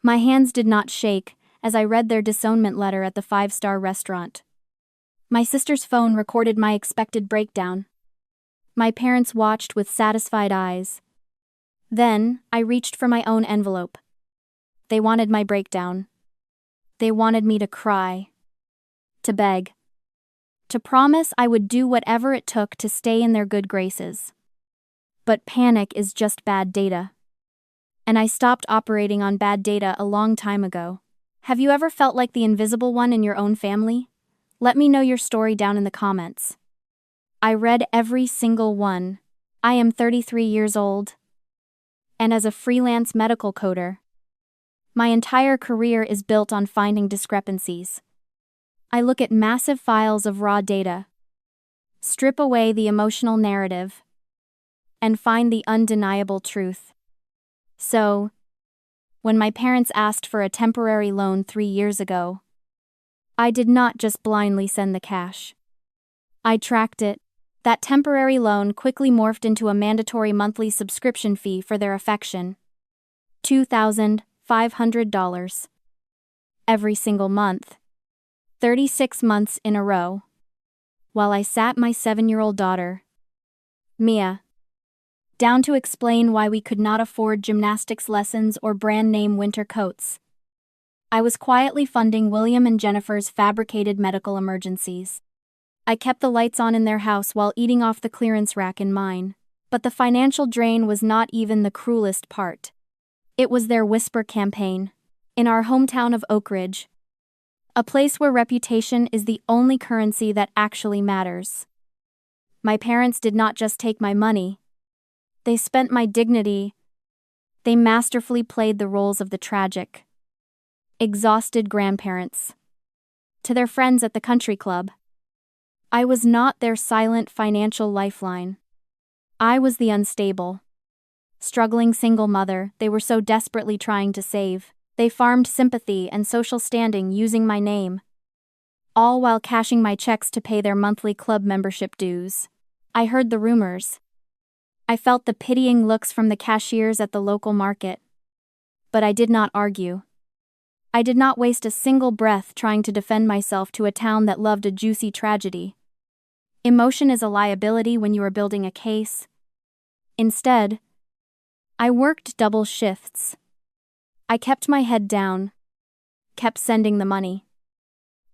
My hands did not shake as I read their disownment letter at the five-star restaurant. My sister's phone recorded my expected breakdown. My parents watched with satisfied eyes. Then, I reached for my own envelope. They wanted my breakdown. They wanted me to cry. To beg. To promise I would do whatever it took to stay in their good graces. But panic is just bad data. And I stopped operating on bad data a long time ago. Have you ever felt like the invisible one in your own family? Let me know your story down in the comments. I read every single one. I am 33 years old. And as a freelance medical coder, my entire career is built on finding discrepancies. I look at massive files of raw data, strip away the emotional narrative, and find the undeniable truth. So, when my parents asked for a temporary loan 3 years ago, I did not just blindly send the cash. I tracked it. That temporary loan quickly morphed into a mandatory monthly subscription fee for their affection. $2,500. Every single month. 36 months in a row. While I sat my 7-year-old daughter, Mia, down to explain why we could not afford gymnastics lessons or brand-name winter coats. I was quietly funding William and Jennifer's fabricated medical emergencies. I kept the lights on in their house while eating off the clearance rack in mine. But the financial drain was not even the cruelest part. It was their whisper campaign. In our hometown of Oak Ridge, a place where reputation is the only currency that actually matters. My parents did not just take my money. They spent my dignity. They masterfully played the roles of the tragic, exhausted grandparents. To their friends at the country club, I was not their silent financial lifeline. I was the unstable, struggling single mother they were so desperately trying to save. They farmed sympathy and social standing using my name, all while cashing my checks to pay their monthly club membership dues. I heard the rumors. I felt the pitying looks from the cashiers at the local market. But I did not argue. I did not waste a single breath trying to defend myself to a town that loved a juicy tragedy. Emotion is a liability when you are building a case. Instead, I worked double shifts. I kept my head down, kept sending the money,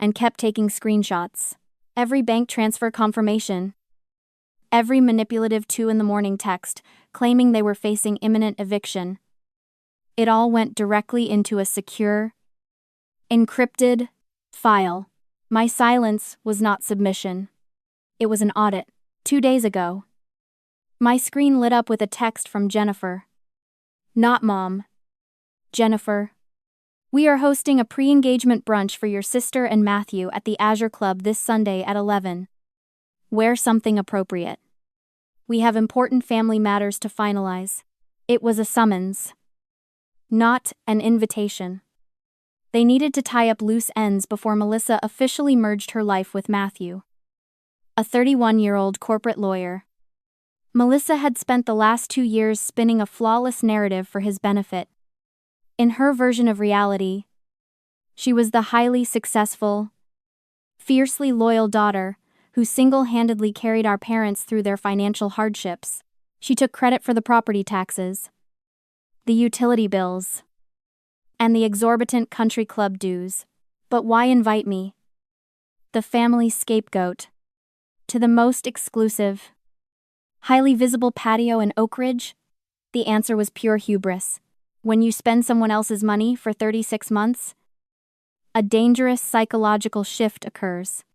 and kept taking screenshots. Every bank transfer confirmation, every manipulative 2 a.m. text claiming they were facing imminent eviction. It all went directly into a secure, encrypted file. My silence was not submission. It was an audit. 2 days ago, my screen lit up with a text from Jennifer. Not Mom. Jennifer. We are hosting a pre-engagement brunch for your sister and Matthew at the Azure Club this Sunday at 11. Wear something appropriate. We have important family matters to finalize. It was a summons, not an invitation. They needed to tie up loose ends before Melissa officially merged her life with Matthew, a 31-year-old corporate lawyer. Melissa had spent the last 2 years spinning a flawless narrative for his benefit. In her version of reality, she was the highly successful, fiercely loyal daughter who single-handedly carried our parents through their financial hardships. She took credit for the property taxes, the utility bills, and the exorbitant country club dues. But why invite me, the family scapegoat, to the most exclusive, highly visible patio in Oak Ridge? The answer was pure hubris. When you spend someone else's money for 36 months, a dangerous psychological shift occurs.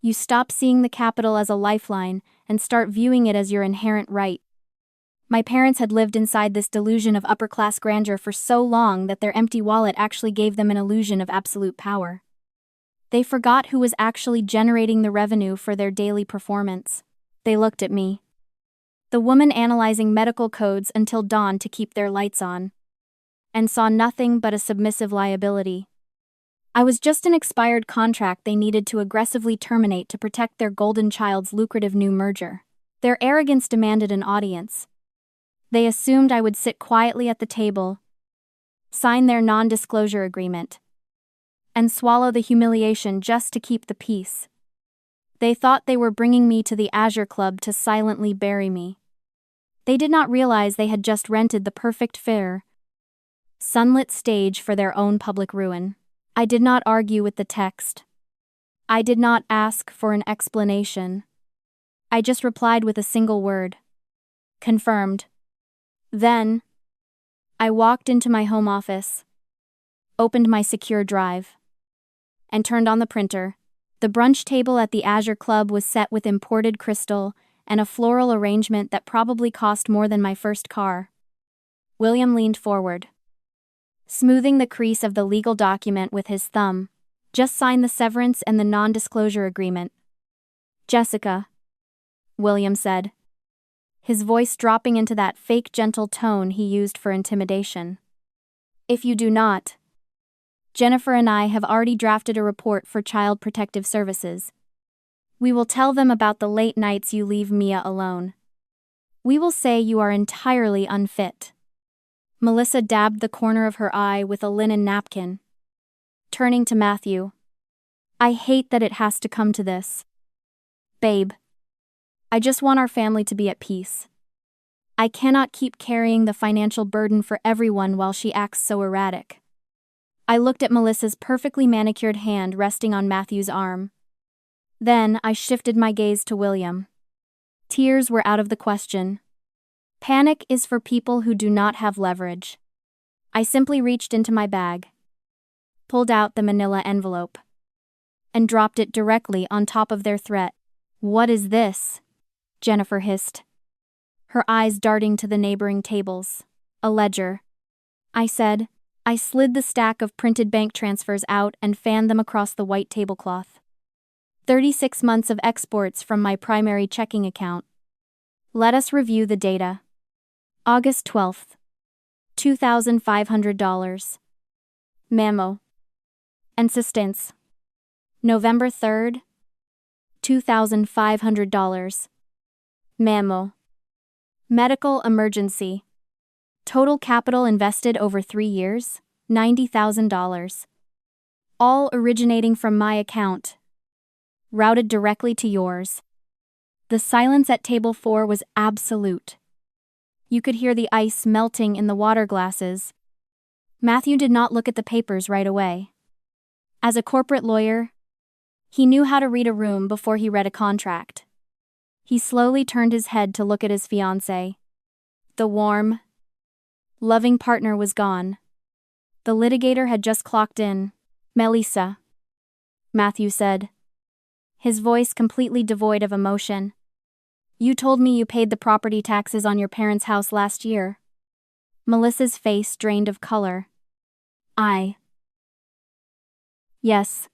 You stop seeing the capital as a lifeline and start viewing it as your inherent right. My parents had lived inside this delusion of upper-class grandeur for so long that their empty wallet actually gave them an illusion of absolute power. They forgot who was actually generating the revenue for their daily performance. They looked at me, the woman analyzing medical codes until dawn to keep their lights on, and saw nothing but a submissive liability. I was just an expired contract they needed to aggressively terminate to protect their golden child's lucrative new merger. Their arrogance demanded an audience. They assumed I would sit quietly at the table, sign their non-disclosure agreement, and swallow the humiliation just to keep the peace. They thought they were bringing me to the Azure Club to silently bury me. They did not realize they had just rented the perfect fair, sunlit stage for their own public ruin. I did not argue with the text. I did not ask for an explanation. I just replied with a single word. Confirmed. Then, I walked into my home office, opened my secure drive, and turned on the printer. The brunch table at the Azure Club was set with imported crystal and a floral arrangement that probably cost more than my first car. William leaned forward, smoothing the crease of the legal document with his thumb. Just sign the severance and the non-disclosure agreement. Jessica, William said, his voice dropping into that fake gentle tone he used for intimidation. If you do not, Jennifer and I have already drafted a report for Child Protective Services. We will tell them about the late nights you leave Mia alone. We will say you are entirely unfit. Melissa dabbed the corner of her eye with a linen napkin. Turning to Matthew. I hate that it has to come to this. Babe. I just want our family to be at peace. I cannot keep carrying the financial burden for everyone while she acts so erratic. I looked at Melissa's perfectly manicured hand resting on Matthew's arm. Then I shifted my gaze to William. Tears were out of the question. Panic is for people who do not have leverage. I simply reached into my bag, pulled out the manila envelope, and dropped it directly on top of their threat. What is this? Jennifer hissed, her eyes darting to the neighboring tables. A ledger, I said. I slid the stack of printed bank transfers out and fanned them across the white tablecloth. 36 months of exports from my primary checking account. Let us review the data. August 12th, $2,500. Memo. Assistance. November 3rd, $2,500. Memo. Medical emergency. Total capital invested over 3 years, $90,000. All originating from my account. Routed directly to yours. The silence at table 4 was absolute. You could hear the ice melting in the water glasses. Matthew did not look at the papers right away. As a corporate lawyer, he knew how to read a room before he read a contract. He slowly turned his head to look at his fiancée. The warm, loving partner was gone. The litigator had just clocked in. Melissa, Matthew said, his voice completely devoid of emotion. You told me you paid the property taxes on your parents' house last year. Melissa's face drained of color. Yes.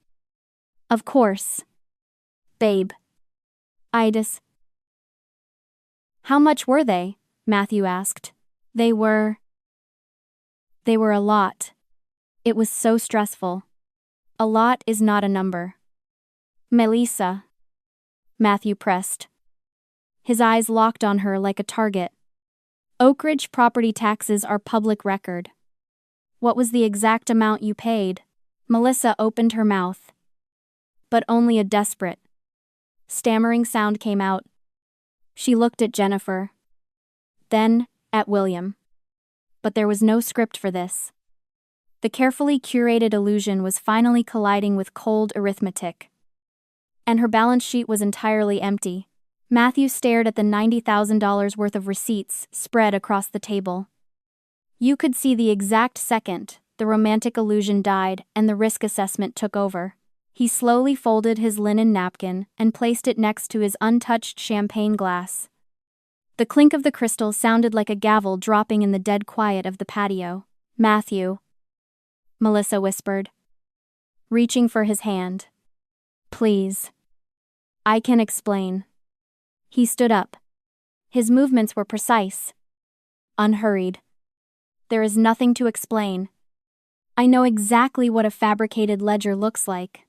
Of course. Babe. How much were they? Matthew asked. They were a lot. It was so stressful. A lot is not a number. Melissa. Matthew pressed. His eyes locked on her like a target. Oak Ridge property taxes are public record. What was the exact amount you paid? Melissa opened her mouth. But only a desperate, stammering sound came out. She looked at Jennifer. Then, at William. But there was no script for this. The carefully curated illusion was finally colliding with cold arithmetic. And her balance sheet was entirely empty. Matthew stared at the $90,000 worth of receipts spread across the table. You could see the exact second the romantic illusion died and the risk assessment took over. He slowly folded his linen napkin and placed it next to his untouched champagne glass. The clink of the crystal sounded like a gavel dropping in the dead quiet of the patio. Matthew, Melissa whispered, reaching for his hand. Please. I can explain. He stood up. His movements were precise, unhurried. There is nothing to explain. I know exactly what a fabricated ledger looks like.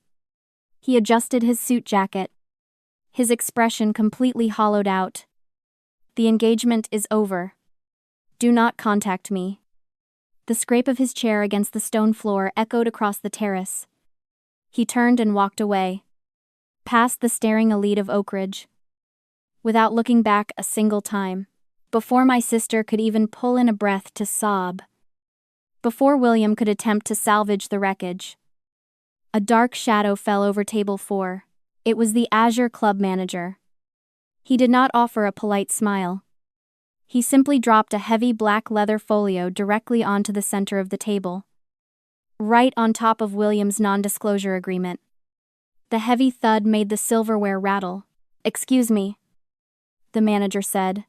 He adjusted his suit jacket, his expression completely hollowed out. The engagement is over. Do not contact me. The scrape of his chair against the stone floor echoed across the terrace. He turned and walked away, past the staring elite of Oak Ridge, without looking back a single time. Before my sister could even pull in a breath to sob, before William could attempt to salvage the wreckage, a dark shadow fell over table 4. It was the Azure Club manager. He did not offer a polite smile. He simply dropped a heavy black leather folio directly onto the center of the table, right on top of William's non-disclosure agreement. The heavy thud made the silverware rattle. "Excuse me," the manager said,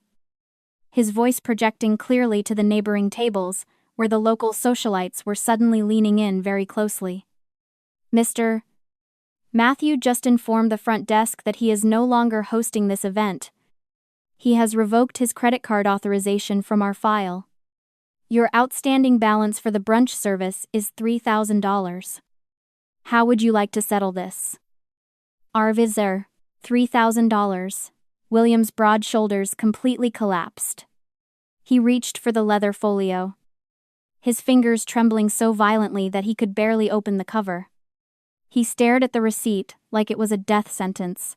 his voice projecting clearly to the neighboring tables, where the local socialites were suddenly leaning in very closely. "Mr. Matthew just informed the front desk that he is no longer hosting this event. He has revoked his credit card authorization from our file. Your outstanding balance for the brunch service is $3,000. How would you like to settle this?" "Arvizer, $3,000. William's broad shoulders completely collapsed. He reached for the leather folio, his fingers trembling so violently that he could barely open the cover. He stared at the receipt like it was a death sentence.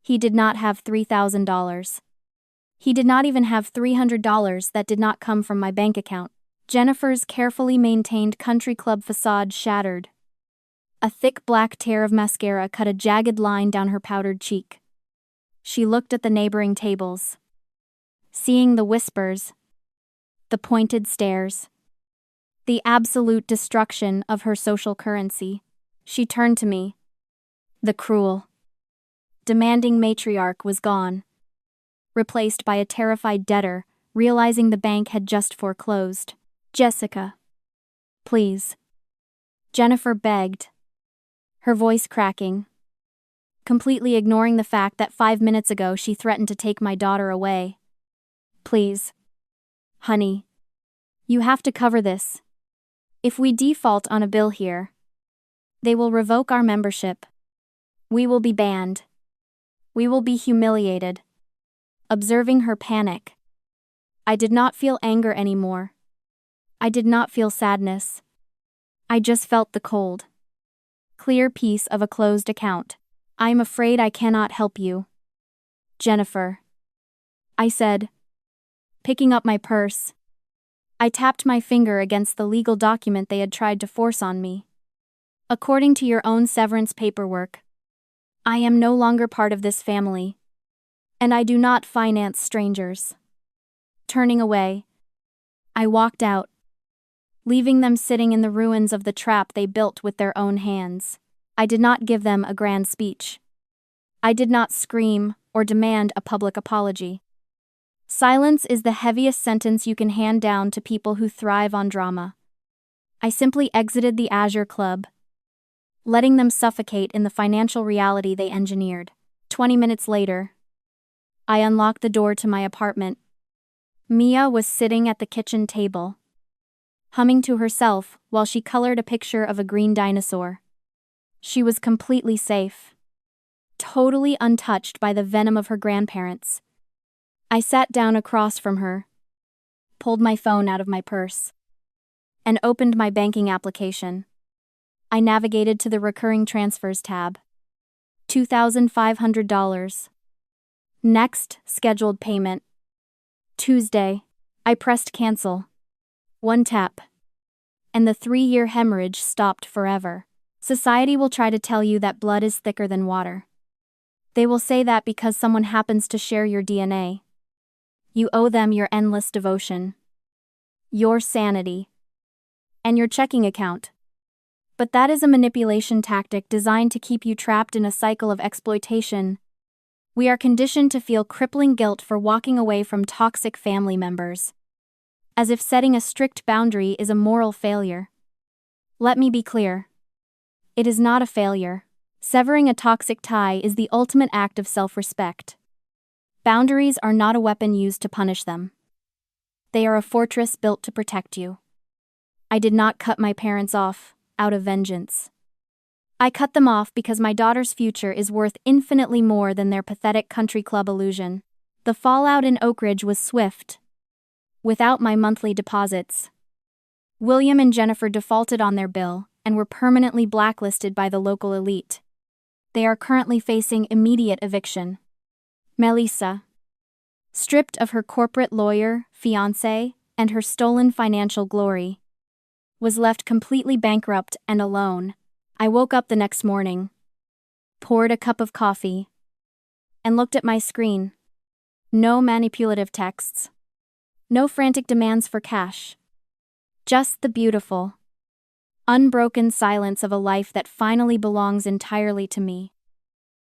He did not have $3,000. He did not even have $300 that did not come from my bank account. Jennifer's carefully maintained country club facade shattered. A thick black tear of mascara cut a jagged line down her powdered cheek. She looked at the neighboring tables, seeing the whispers, the pointed stares, the absolute destruction of her social currency. She turned to me. The cruel, demanding matriarch was gone, replaced by a terrified debtor, realizing the bank had just foreclosed. "Jessica, please," Jennifer begged, her voice cracking, completely ignoring the fact that 5 minutes ago she threatened to take my daughter away. "Please, honey, you have to cover this. If we default on a bill here, they will revoke our membership. We will be banned. We will be humiliated." Observing her panic, I did not feel anger anymore. I did not feel sadness. I just felt the cold, clear peace of a closed account. "I'm afraid I cannot help you, Jennifer," I said, picking up my purse. I tapped my finger against the legal document they had tried to force on me. "According to your own severance paperwork, I am no longer part of this family, and I do not finance strangers." Turning away, I walked out, leaving them sitting in the ruins of the trap they built with their own hands. I did not give them a grand speech. I did not scream or demand a public apology. Silence is the heaviest sentence you can hand down to people who thrive on drama. I simply exited the Azure Club, letting them suffocate in the financial reality they engineered. 20 minutes later, I unlocked the door to my apartment. Mia was sitting at the kitchen table, humming to herself while she colored a picture of a green dinosaur. She was completely safe, totally untouched by the venom of her grandparents. I sat down across from her, pulled my phone out of my purse, and opened my banking application. I navigated to the recurring transfers tab. $2,500. Next scheduled payment. Tuesday. I pressed cancel. One tap, and the 3-year hemorrhage stopped forever. Society will try to tell you that blood is thicker than water. They will say that because someone happens to share your DNA, you owe them your endless devotion, your sanity, and your checking account. But that is a manipulation tactic designed to keep you trapped in a cycle of exploitation. We are conditioned to feel crippling guilt for walking away from toxic family members, as if setting a strict boundary is a moral failure. Let me be clear. It is not a failure. Severing a toxic tie is the ultimate act of self-respect. Boundaries are not a weapon used to punish them. They are a fortress built to protect you. I did not cut my parents off out of vengeance. I cut them off because my daughter's future is worth infinitely more than their pathetic country club illusion. The fallout in Oak Ridge was swift. Without my monthly deposits, William and Jennifer defaulted on their bill and were permanently blacklisted by the local elite. They are currently facing immediate eviction. Melissa, stripped of her corporate lawyer, fiancé, and her stolen financial glory, was left completely bankrupt and alone. I woke up the next morning, poured a cup of coffee, and looked at my screen. No manipulative texts. No frantic demands for cash. Just the beautiful, unbroken silence of a life that finally belongs entirely to me.